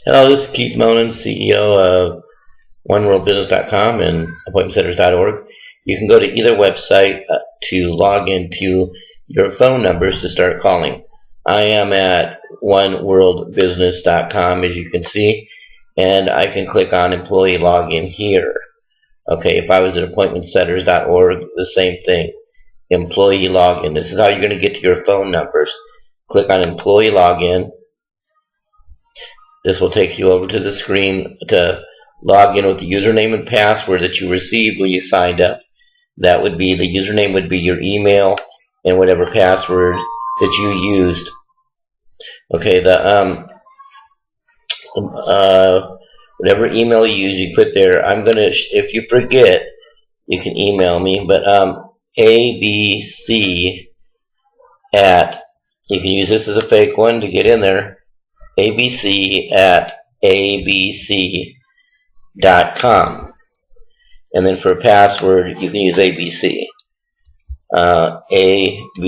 Hello, this is Keith Monin, CEO of OneWorldBusiness.com and AppointmentSetters.org. You can go to either website to log into your phone numbers to start calling. I am at OneWorldBusiness.com, as you can see, and I can click on Employee Login here. Okay, if I was at AppointmentSetters.org, the same thing. Employee Login. This is how you're going to get to your phone numbers. Click on Employee Login. This will take you over to the screen to log in with the username and password that you received when you signed up. That would be, the username would be your email and whatever password that you used. Okay, whatever email you use, you put there. I'm gonna, if you forget, you can email me, but ABC at, you can use this as a fake one to get in there. ABC at abc.com, and then for a password you can use ABC. ABC.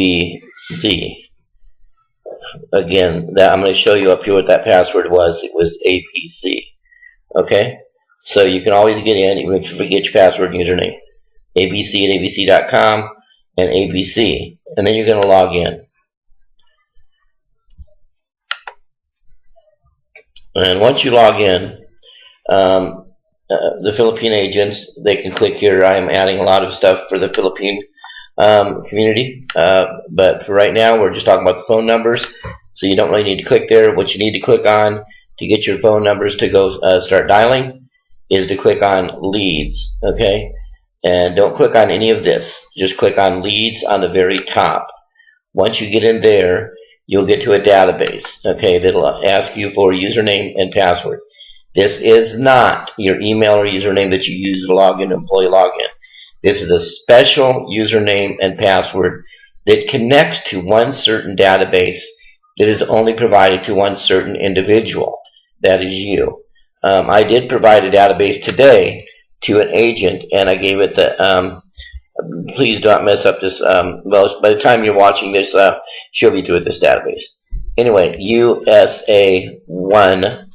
Again, that I'm going to show you up here what that password was. It was ABC. Okay, so you can always get in even if you forget your password and username. ABC at abc.com and ABC, and then you're going to log in. And once you log in, the Philippine agents, they can click here. I am adding a lot of stuff for the Philippine community, but for right now, we're just talking about the phone numbers, so you don't really need to click there. What you need to click on to get your phone numbers to go start dialing is to click on leads, okay? And don't click on any of this. Just click on leads on the very top. Once you get in there, you'll get to a database, okay, that'll ask you for a username and password. This is not your email or username that you use to log in, employee login. This is a special username and password that connects to one certain database that is only provided to one certain individual. That is you. I did provide a database today to an agent, and I gave it the please don't mess up this. Well, by the time you're watching this, she'll be through with this database. Anyway, USA1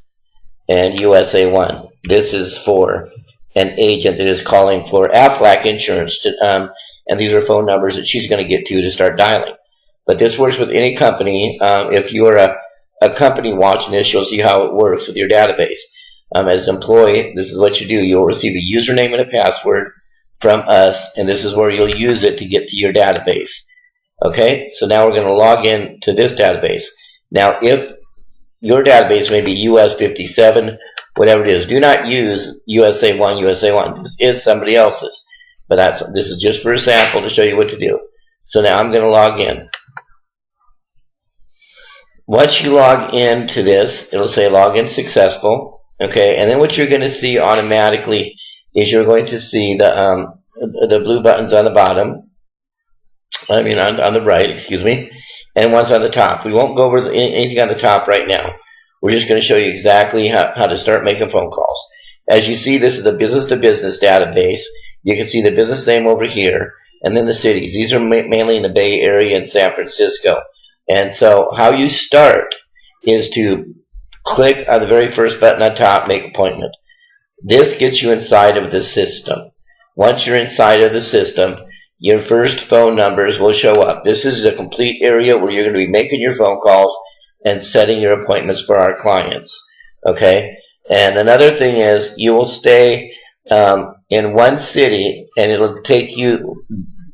and USA1. This is for an agent that is calling for Aflac insurance, and these are phone numbers that she's going to get to start dialing. But this works with any company. If you are a company watching this, you'll see how it works with your database. As an employee, this is what you do. You'll receive a username and a password from us, and this is where you'll use it to get to your database. Okay, so now we're going to log in to this database. Now, if your database may be US 57, whatever it is, do not use USA1, USA1. This is somebody else's, but this is just for a sample to show you what to do. So now I'm going to log in. Once you log into this, it'll say login successful. Okay, and then what you're going to see automatically is you're going to see the blue buttons on the bottom, on the right, excuse me, and one's on the top. We won't go over anything on the top right now. We're just going to show you exactly how to start making phone calls. As you see, this is a business-to-business database. You can see the business name over here, and then the cities. These are mainly in the Bay Area and San Francisco. And so how you start is to click on the very first button on top, make appointment. This gets you inside of the system. Once you're inside of the system, your first phone numbers will show up. This is a complete area where you're going to be making your phone calls and setting your appointments for our clients. Okay? And another thing is you will stay in one city, and it'll take you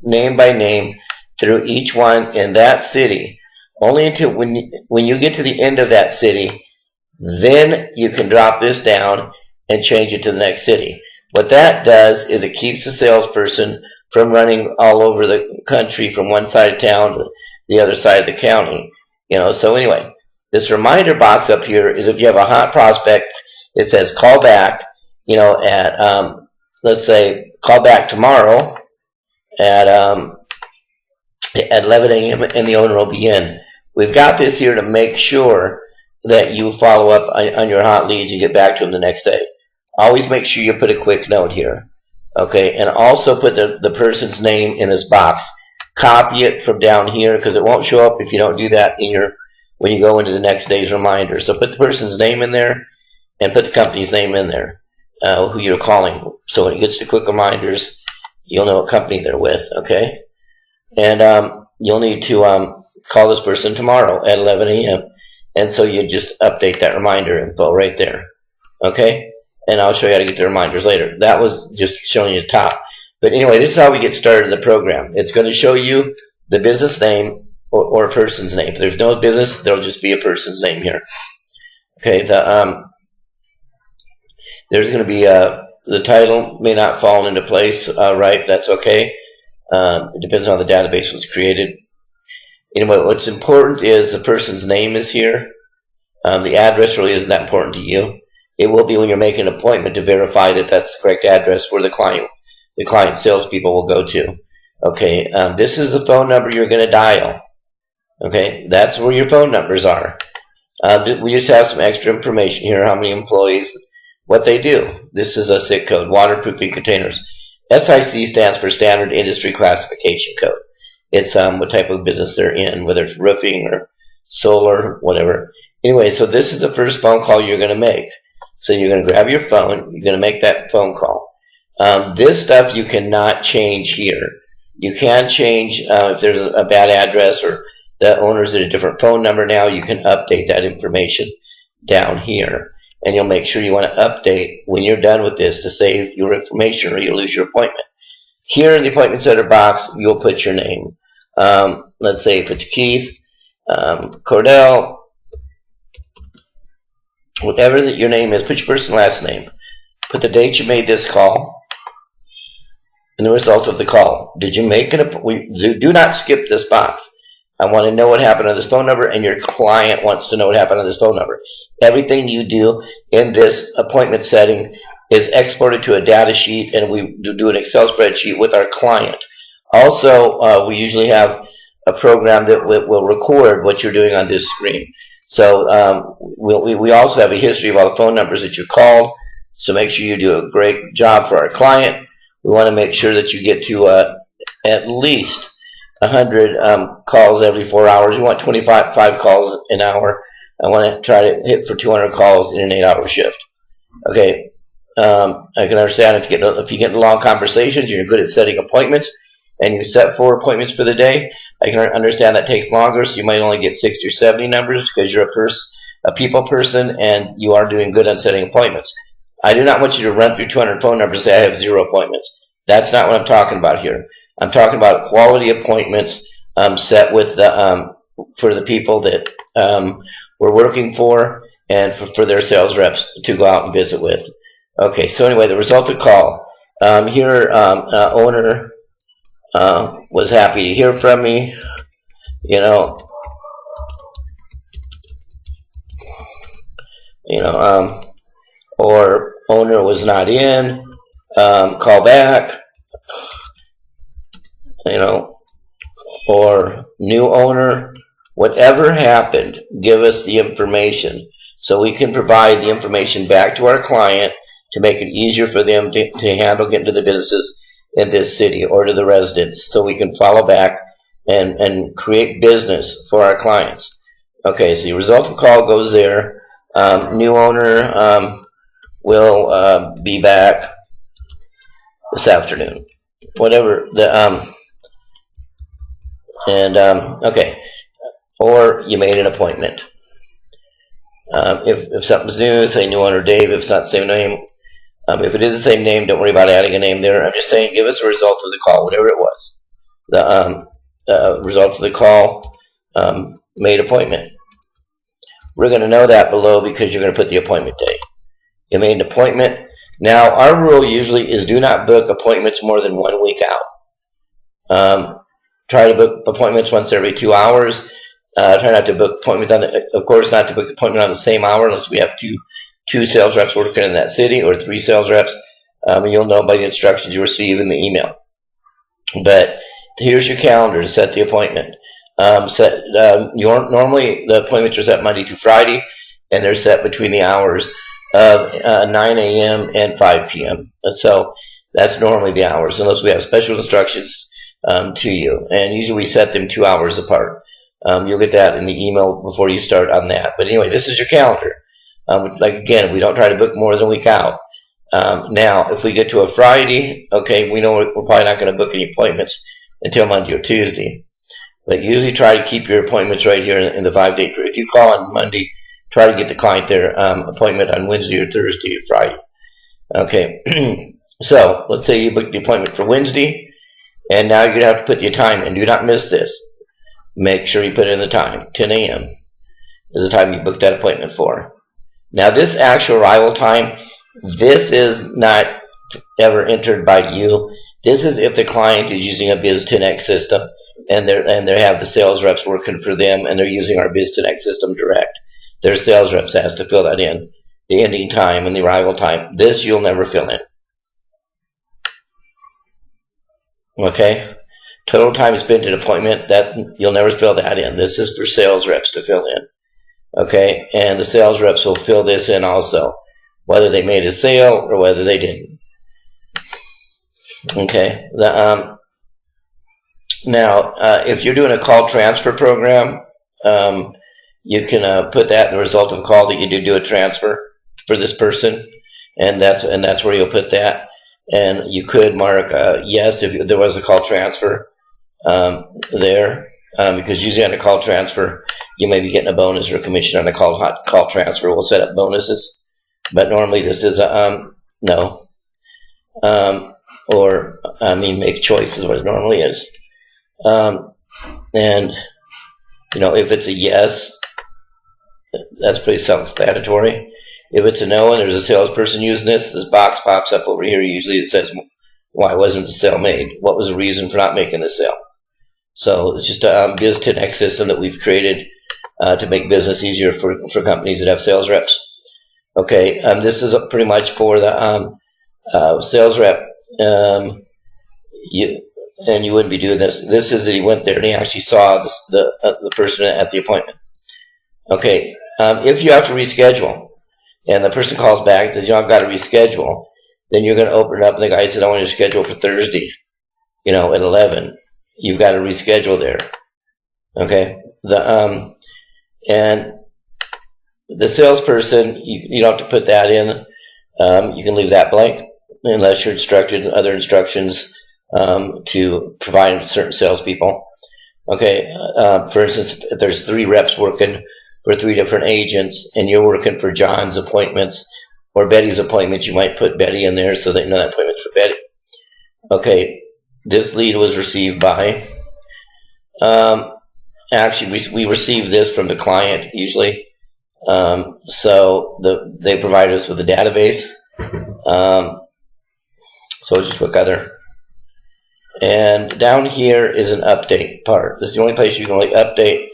name by name through each one in that city. Only until when you get to the end of that city, then you can drop this down and change it to the next city. What that does is it keeps the salesperson from running all over the country from one side of town to the other side of the county. So anyway, this reminder box up here is if you have a hot prospect, it says call back, at, let's say, call back tomorrow at 11 a.m. and the owner will be in. We've got this here to make sure that you follow up on your hot leads and get back to them the next day. Always make sure you put a quick note here. Okay, and also put the person's name in this box. Copy it from down here because it won't show up if you don't do that when you go into the next day's reminder. So put the person's name in there and put the company's name in there, who you're calling. So when it gets to quick reminders, you'll know what company they're with, okay? And you'll need to call this person tomorrow at 11 a.m. And so you just update that reminder info right there, okay? And I'll show you how to get the reminders later. That was just showing you the top. But anyway, this is how we get started in the program. It's going to show you the business name or a person's name. If there's no business, there'll just be a person's name here. Okay, there's going to be the title may not fall into place right. That's okay. It depends on the database was created. Anyway, what's important is the person's name is here. The address really isn't that important to you. It will be when you're making an appointment to verify that that's the correct address where the client salespeople will go to. Okay, this is the phone number you're going to dial. Okay, that's where your phone numbers are. We just have some extra information here, how many employees, what they do. This is a SIC code, waterproofing containers. SIC stands for Standard Industry Classification Code. It's what type of business they're in, whether it's roofing or solar, whatever. Anyway, so this is the first phone call you're going to make. So you're going to grab your phone, you're going to make that phone call. This stuff you cannot change here. You can change if there's a bad address or the owner's at a different phone number now, you can update that information down here. And you'll make sure you want to update when you're done with this to save your information or you'll lose your appointment. Here in the appointment center box, you'll put your name. Let's say if it's Keith, Cordell, whatever your name is, put your first and last name. Put the date you made this call and the result of the call. Did you make it? Do not skip this box. I want to know what happened on this phone number, and your client wants to know what happened on this phone number. Everything you do in this appointment setting is exported to a data sheet, and we do an Excel spreadsheet with our client. Also, we usually have a program that will record what you're doing on this screen. So we also have a history of all the phone numbers that you called, so make sure you do a great job for our client. We want to make sure that you get to at least 100 calls every 4 hours. You want 25 calls an hour. I want to try to hit for 200 calls in an 8-hour shift. Okay, I can understand if you get into long conversations, you're good at setting appointments, and you set 4 appointments for the day. I can understand that takes longer, so you might only get 60 or 70 numbers because you're a people person and you are doing good on setting appointments. I do not want you to run through 200 phone numbers and say I have 0 appointments. That's not what I'm talking about here. I'm talking about quality appointments set with for the people that we're working for and for their sales reps to go out and visit with. Okay, so anyway, the result of call. Here, owner was happy to hear from me, or owner was not in, call back, or new owner. Whatever happened, give us the information so we can provide the information back to our client to make it easier for them to handle getting to the businesses in this city or to the residents, so we can follow back and create business for our clients. Okay, so the result of the call goes there. New owner will be back this afternoon. Whatever the okay. Or you made an appointment. If something's new, say new owner Dave. If it's not the same name, if it is the same name, don't worry about adding a name there. I'm just saying, give us a result of the call, whatever it was. The result of the call, made appointment. We're going to know that below because you're going to put the appointment date. You made an appointment. Now, our rule usually is do not book appointments more than 1 week out. Try to book appointments once every 2 hours. Try not to book appointments of course, not to book appointment on the same hour unless we have two sales reps working in that city or 3 sales reps. And you'll know by the instructions you receive in the email. But here's your calendar to set the appointment. Normally the appointments are set Monday through Friday, and they're set between the hours of 9 a.m. and 5 p.m. So that's normally the hours, unless we have special instructions to you. And usually we set them 2 hours apart. You'll get that in the email before you start on that. But anyway, this is your calendar. Like again, we don't try to book more than a week out. Now, if we get to a Friday, okay, we know we're probably not going to book any appointments until Monday or Tuesday. But usually try to keep your appointments right here in the 5-day period. If you call on Monday, try to get the client their appointment on Wednesday or Thursday or Friday. Okay, so let's say you booked the appointment for Wednesday, and now you're going to have to put your time in. Do not miss this. Make sure you put in the time. 10 a.m. is the time you booked that appointment for. Now, this actual arrival time, this is not ever entered by you. This is if the client is using a Biz10X system, and they have the sales reps working for them, and they're using our Biz10X system direct. Their sales reps has to fill that in. The ending time and the arrival time. This you'll never fill in. Okay? Total time spent in appointment, that you'll never fill that in. This is for sales reps to fill in. Okay? And the sales reps will fill this in also, whether they made a sale or whether they didn't. Okay? Now, if you're doing a call transfer program, you can put that in the result of a call that you did do a transfer for this person, and that's where you'll put that. And you could mark yes if there was a call transfer there, because usually on a call transfer you may be getting a bonus or a commission on a call transfer. We'll set up bonuses, but normally this is a no, or make choices what it normally is. And if it's a yes, that's pretty self-explanatory. If it's a no and there's a salesperson using this box pops up over here. Usually it says, why wasn't the sale made? What was the reason for not making the sale? So it's just a Biz10X system that we've created to make business easier for companies that have sales reps. Okay, this is pretty much for the sales rep. You wouldn't be doing this. This is that he went there and he actually saw the person at the appointment. Okay, if you have to reschedule, and the person calls back and says, I've got to reschedule, then you're going to open it up, and the guy said, I want you to schedule for Thursday, at 11. You've got to reschedule there. Okay, and the salesperson, you don't have to put that in. You can leave that blank unless you're instructed in other instructions to provide certain salespeople. Okay, for instance, if there's 3 reps working for 3 different agents, and you're working for John's appointments or Betty's appointments, you might put Betty in there so they know that appointment's for Betty. Okay, this lead was received by, actually we receive this from the client usually, so they provide us with a database, so we'll just look other. And down here is an update part. This is the only place you can really update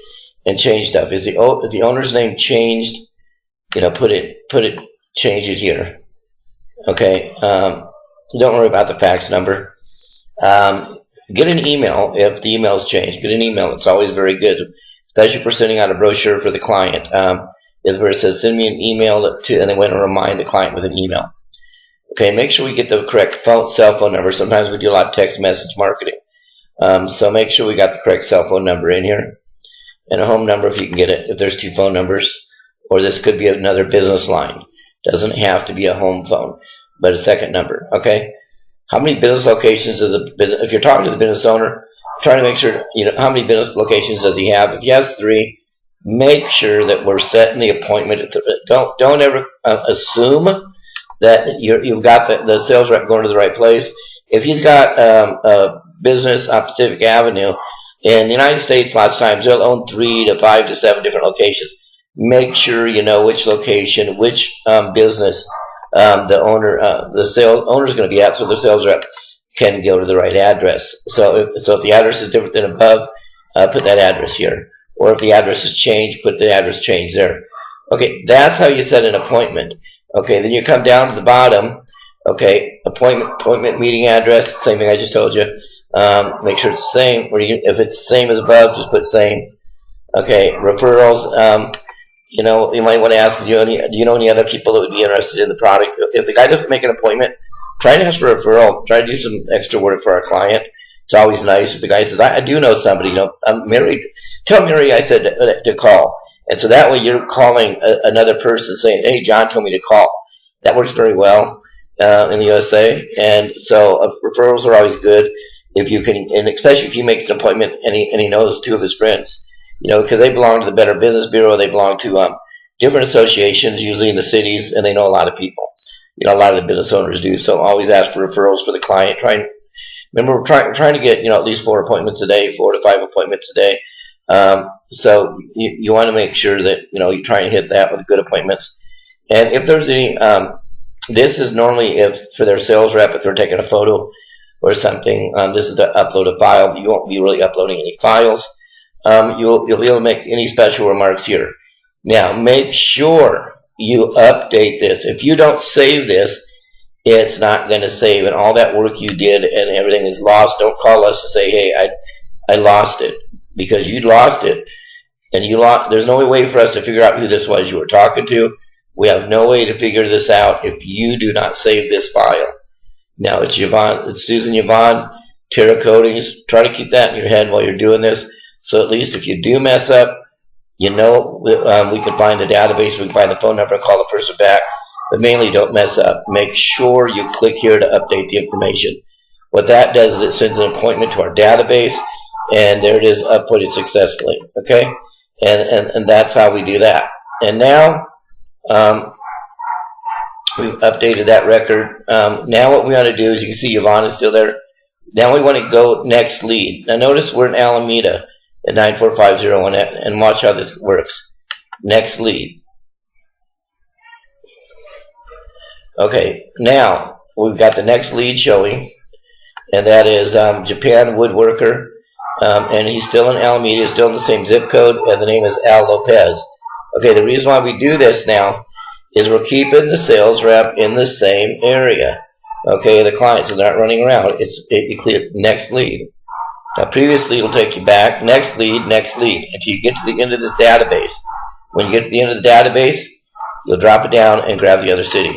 and change stuff. Is the owner's name changed? Change it here. Okay. Don't worry about the fax number. Get an email if the email's changed. Get an email. It's always very good, especially for sending out a brochure for the client. Is where it says send me an email to, and then we're going to remind the client with an email. Okay. Make sure we get the correct cell phone number. Sometimes we do a lot of text message marketing, so make sure we got the correct cell phone number in here. And a home number if you can get it, if there's 2 phone numbers, or this could be another business line. Doesn't have to be a home phone, but a second number. Okay, how many business locations if you're talking to the business owner, try to make sure how many business locations does he have. If he has 3, make sure that we're setting the appointment. Don't ever assume that you've got the sales rep going to the right place. If he's got a business on Pacific Avenue. In the United States, lots of times they'll own 3 to 5 to 7 different locations. Make sure you know which location, which business the sales owner is going to be at, so the sales rep can go to the right address. So if the address is different than above, put that address here. Or if the address is changed, put the address change there. Okay, that's how you set an appointment. Okay, then you come down to the bottom. Okay, appointment meeting address, same thing I just told you. Make sure it's the same. If it's the same as above, just put same. Okay, referrals. You might want to ask, do you know any other people that would be interested in the product? If the guy doesn't make an appointment, try to ask for a referral. Try to do some extra work for our client. It's always nice if the guy says, I do know somebody. I'm married. Tell Mary I said to call. And so that way you're calling another person saying, hey, John told me to call. That works very well in the USA. And so referrals are always good if you can, and especially if he makes an appointment and he knows two of his friends, because they belong to the Better Business Bureau. They belong to different associations, usually in the cities, and they know a lot of people. A lot of the business owners do. So always ask for referrals for the client. Remember, we're trying to get at least 4 appointments a day, 4 to 5 appointments a day. So you want to make sure that you try and hit that with good appointments. And if there's any, this is normally if for their sales rep, if they're taking a photo or something. This is to upload a file. You won't be really uploading any files. You'll be able to make any special remarks here. Now, make sure you update this. If you don't save this, it's not going to save, and all that work you did and everything is lost. Don't call us to say, hey, I lost it, because you lost it, and there's no way for us to figure out who this was you were talking to. We have no way to figure this out if you do not save this file. Now, it's Susan Yvonne, Terra Coatings. Try to keep that in your head while you're doing this, so at least if you do mess up, we can find the database, we can find the phone number, call the person back. But mainly, don't mess up. Make sure you click here to update the information. What that does is it sends an appointment to our database, and there it is, uploaded successfully. Okay, and that's how we do that. And now we've updated that record. Now what we want to do is, you can see Yvonne is still there. Now we want to go next lead. Now notice we're in Alameda at 94501, and watch how this works. Next lead. Okay, now we've got the next lead showing, and that is Japan Woodworker, and he's still in Alameda, still in the same zip code, and the name is Al Lopez. Okay, the reason why we do this now is we're keeping the sales rep in the same area. Okay, the clients are not running around. You click next lead. Now, previous lead will take you back, next lead, until you get to the end of this database. When you get to the end of the database, you'll drop it down and grab the other city.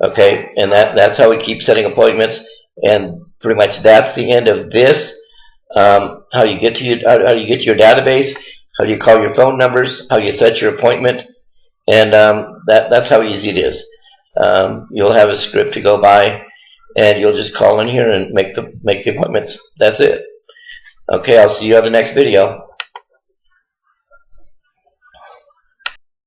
Okay, and that's how we keep setting appointments, and pretty much that's the end of this. How you get to your database, how you call your phone numbers, how you set your appointment, and that's how easy it is. You'll have a script to go by, and you'll just call in here and make the appointments. That's it. Okay, I'll see you on the next video.